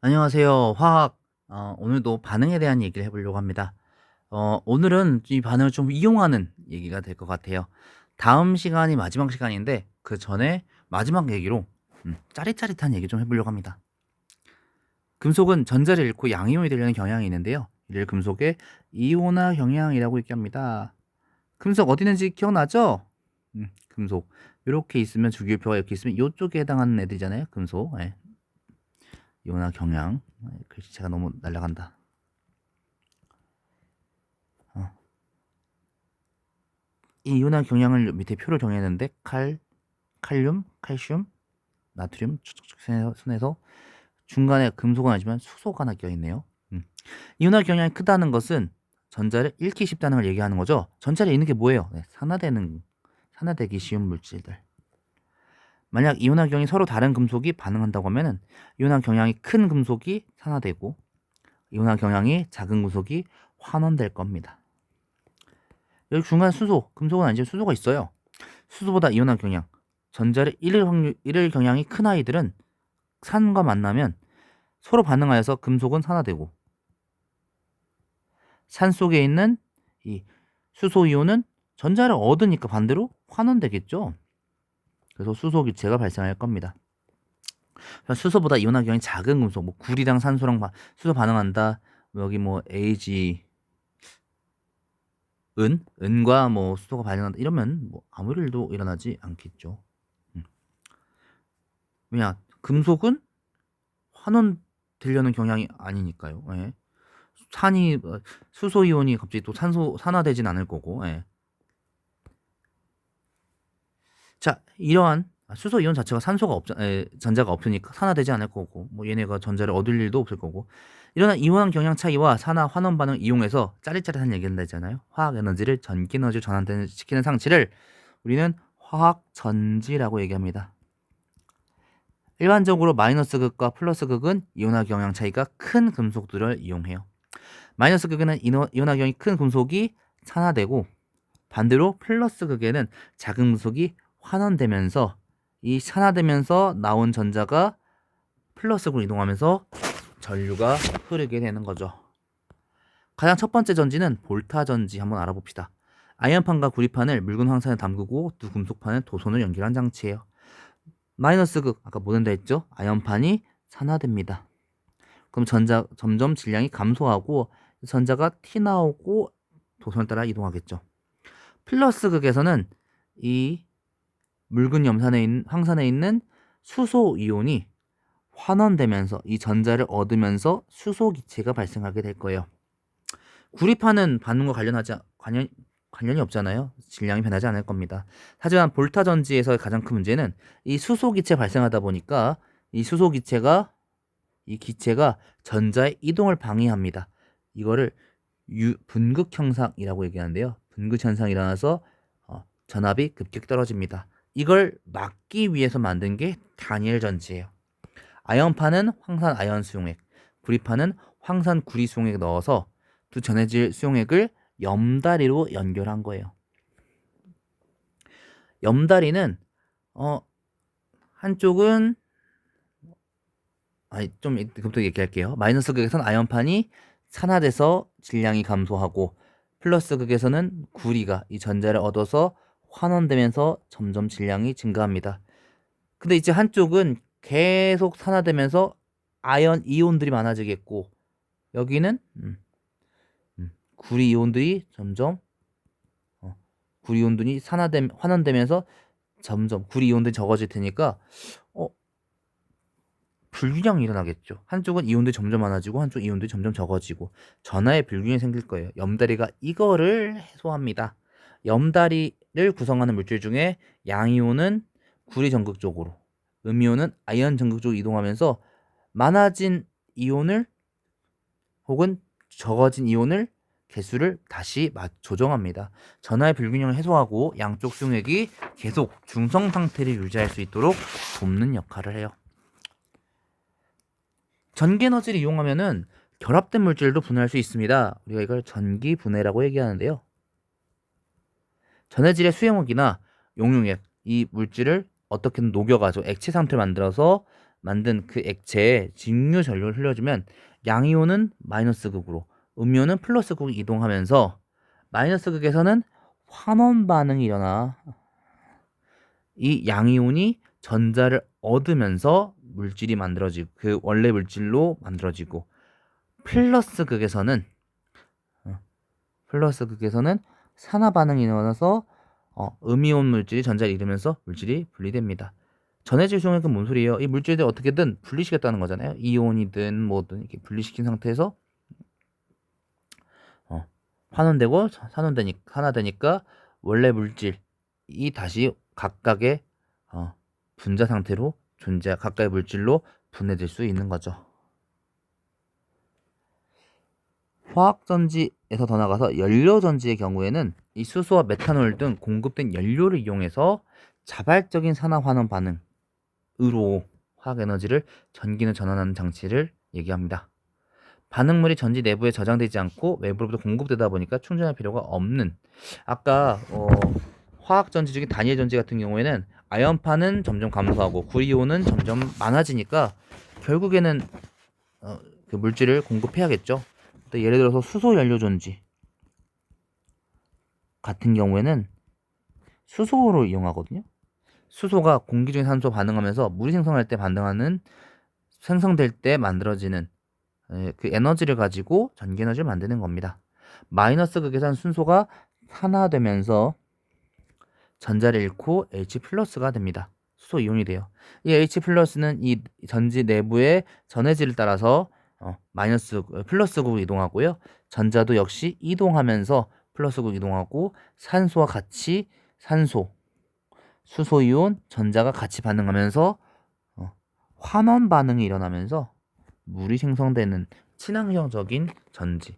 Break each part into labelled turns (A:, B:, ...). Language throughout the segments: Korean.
A: 안녕하세요. 화학 오늘도 반응에 대한 얘기를 해 보려고 합니다. 오늘은 이 반응을 좀 이용하는 얘기가 될 것 같아요. 다음 시간이 마지막 시간인데 그전에 마지막 얘기로 짜릿짜릿한 얘기 좀 해 보려고 합니다. 금속은 전자를 잃고 양이온이 되려는 경향이 있는데요. 이를 금속의 이온화 경향이라고 얘기합니다. 금속 어디 있는지 기억나죠? 금속. 요렇게 있으면 주기율표가 이렇게 있으면 요쪽에 해당하는 애들이잖아요. 금속. 예. 이온화 경향. 글씨체가 너무 날아간다. 어. 이 이온화 경향을 밑에 표를 정했는데 칼륨, 칼슘, 나트륨 쭉쭉쭉 순에서 중간에 금속은 아니지만 수소가 하나 껴있네요. 이온화 경향이 크다는 것은 전자를 잃기 쉽다는 걸 얘기하는 거죠. 전자를 잃는 게 뭐예요? 네, 산화되기 쉬운 물질들. 만약 이온화 경향이 서로 다른 금속이 반응한다고 하면은 이온화 경향이 큰 금속이 산화되고 이온화 경향이 작은 금속이 환원될 겁니다. 여기 중간 수소, 금속은 아니지만 수소가 있어요. 수소보다 이온화 경향, 전자를 잃을 경향이 큰 아이들은 산과 만나면 서로 반응하여서 금속은 산화되고 산 속에 있는 이 수소 이온은 전자를 얻으니까 반대로 환원되겠죠. 그래서 수소 기체가 발생할 겁니다. 수소보다 이온화 경향이 작은 금속, 뭐 구리랑 산소랑 수소 반응한다. 여기 뭐 Ag 은과 뭐 수소가 반응한다 이러면 뭐 아무 일도 일어나지 않겠죠. 왜냐 금속은 환원되려는 경향이 아니니까요. 예. 수소 이온이 갑자기 또 산화되진 않을 거고. 예. 자, 이러한 수소 이온 자체가 전자가 없으니까 산화되지 않을 거고, 뭐 얘네가 전자를 얻을 일도 없을 거고. 이러한 이온 경향 차이와 산화 환원 반응 이용해서 짜릿짜릿한 얘기를 한다잖아요. 화학 에너지를 전기 에너지로 전환시키는 상치를 우리는 화학 전지라고 얘기합니다. 일반적으로 마이너스 극과 플러스 극은 이온화 경향 차이가 큰 금속들을 이용해요. 마이너스 극에는 이온화 경향이 큰 금속이 산화되고 반대로 플러스 극에는 작은 금속이 환원되면서 이 산화되면서 나온 전자가 플러스극으로 이동하면서 전류가 흐르게 되는 거죠. 가장 첫 번째 전지는 볼타 전지 한번 알아봅시다. 아이언판과 구리판을 묽은 황산에 담그고 두 금속판을 도선을 연결한 장치예요. 마이너스 극 아까 뭐 된다 했죠? 아이언판이 산화됩니다. 그럼 점점 질량이 감소하고 전자가 튀나오고 도선을 따라 이동하겠죠. 플러스 극에서는 이 묽은 황산에 있는 수소 이온이 환원되면서 이 전자를 얻으면서 수소 기체가 발생하게 될 거예요. 구리판은 반응과 관련이 없잖아요. 질량이 변하지 않을 겁니다. 하지만 볼타 전지에서의 가장 큰 문제는 이 수소 기체 발생하다 보니까 이 수소 기체가 전자의 이동을 방해합니다. 이거를 분극 현상이라고 얘기하는데요. 분극 현상이 일어나서 전압이 급격 떨어집니다. 이걸 막기 위해서 만든 게 다니엘 전지예요. 아연판은 황산 아연 수용액, 구리판은 황산 구리 수용액 넣어서 두 전해질 수용액을 염다리로 연결한 거예요. 염다리는 한쪽은 좀 이것부터 얘기할게요. 마이너스 극에서는 아연판이 산화돼서 질량이 감소하고 플러스 극에서는 구리가 이 전자를 얻어서 환원되면서 점점 질량이 증가합니다. 근데 이제 한쪽은 계속 산화되면서 아연 이온들이 많아지겠고 여기는 구리 이온들이 점점 구리 이온들이 환원되면서 점점 구리 이온들이 적어질 테니까 불균형이 일어나겠죠. 한쪽은 이온들이 점점 많아지고 한쪽 이온들이 점점 적어지고 전하의 불균형이 생길 거예요. 염다리가 이거를 해소합니다. 염다리를 구성하는 물질 중에 양이온은 구리 전극 쪽으로, 음이온은 아이언 전극 쪽으로 이동하면서 많아진 이온을 혹은 적어진 이온을 개수를 다시 조정합니다. 전하의 불균형을 해소하고 양쪽 수용액이 계속 중성 상태를 유지할 수 있도록 돕는 역할을 해요. 전기 에너지를 이용하면은 결합된 물질도 분해할 수 있습니다. 우리가 이걸 전기 분해라고 얘기하는데요. 전해질의 수용액이나 용융액 이 물질을 어떻게든 녹여가지고 액체 상태를 만들어서 만든 그 액체에 직류 전류를 흘려주면 양이온은 마이너스 극으로 음이온은 플러스 극으로 이동하면서 마이너스 극에서는 환원 반응이 일어나 이 양이온이 전자를 얻으면서 물질이 만들어지고 그 원래 물질로 만들어지고 플러스 극에서는 산화 반응이 일어나서 음이온 물질이 전자를 잃으면서 물질이 분리됩니다. 전해질 수용액은 뭔 소리예요? 이 물질들 어떻게든 분리시켰다는 거잖아요. 이온이든 뭐든 이렇게 분리시킨 상태에서 환원되고 산화되니까 원래 물질이 다시 각각의 분자 상태로 각각의 물질로 분해될 수 있는 거죠. 화학전지에서 더 나가서 연료전지의 경우에는 이 수소와 메탄올 등 공급된 연료를 이용해서 자발적인 산화환원 반응으로 화학에너지를 전기로 전환하는 장치를 얘기합니다. 반응물이 전지 내부에 저장되지 않고 외부로부터 공급되다 보니까 충전할 필요가 없는 아까 화학전지 중에 단일전지 같은 경우에는 아연파는 점점 감소하고 구리온은 점점 많아지니까 결국에는 그 물질을 공급해야겠죠. 또 예를 들어서 수소 연료전지 같은 경우에는 수소로 이용하거든요. 수소가 공기 중에 산소 반응하면서 물이 생성될 때 만들어지는 그 에너지를 가지고 전기 에너지를 만드는 겁니다. 마이너스 극에선 순소가 산화되면서 전자를 잃고 H+가 됩니다. 수소 이온이 돼요. 이 H+는 이 전지 내부의 전해질을 따라서 플러스극으로 이동하고요. 전자도 역시 이동하면서 플러스극으로 이동하고 산소와 같이 수소 이온, 전자가 같이 반응하면서 환원 반응이 일어나면서 물이 생성되는 친환경적인 전지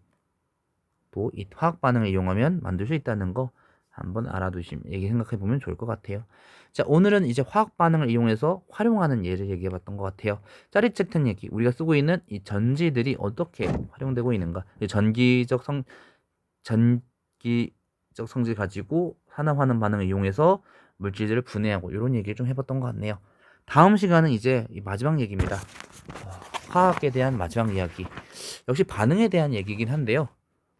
A: 또 이 화학 반응을 이용하면 만들 수 있다는 거 한번 얘기 생각해 보면 좋을 것 같아요. 자, 오늘은 이제 화학 반응을 이용해서 활용하는 예를 얘기해 봤던 것 같아요. 짜릿했던 얘기, 우리가 쓰고 있는 이 전지들이 어떻게 활용되고 있는가, 전기적 성질 가지고 산화환원 반응을 이용해서 물질들을 분해하고 이런 얘기를 좀 해봤던 것 같네요. 다음 시간은 이제 마지막 얘기입니다. 화학에 대한 마지막 이야기. 역시 반응에 대한 얘기긴 한데요.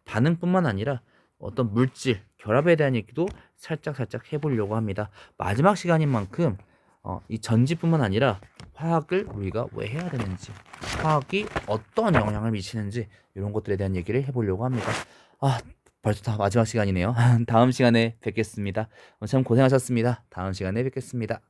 A: 반응뿐만 아니라 어떤 물질, 결합에 대한 얘기도 살짝 해보려고 합니다. 마지막 시간인 만큼 이 전지뿐만 아니라 화학을 우리가 왜 해야 되는지, 화학이 어떤 영향을 미치는지 이런 것들에 대한 얘기를 해보려고 합니다. 벌써 다 마지막 시간이네요. 다음 시간에 뵙겠습니다. 참 고생하셨습니다. 다음 시간에 뵙겠습니다.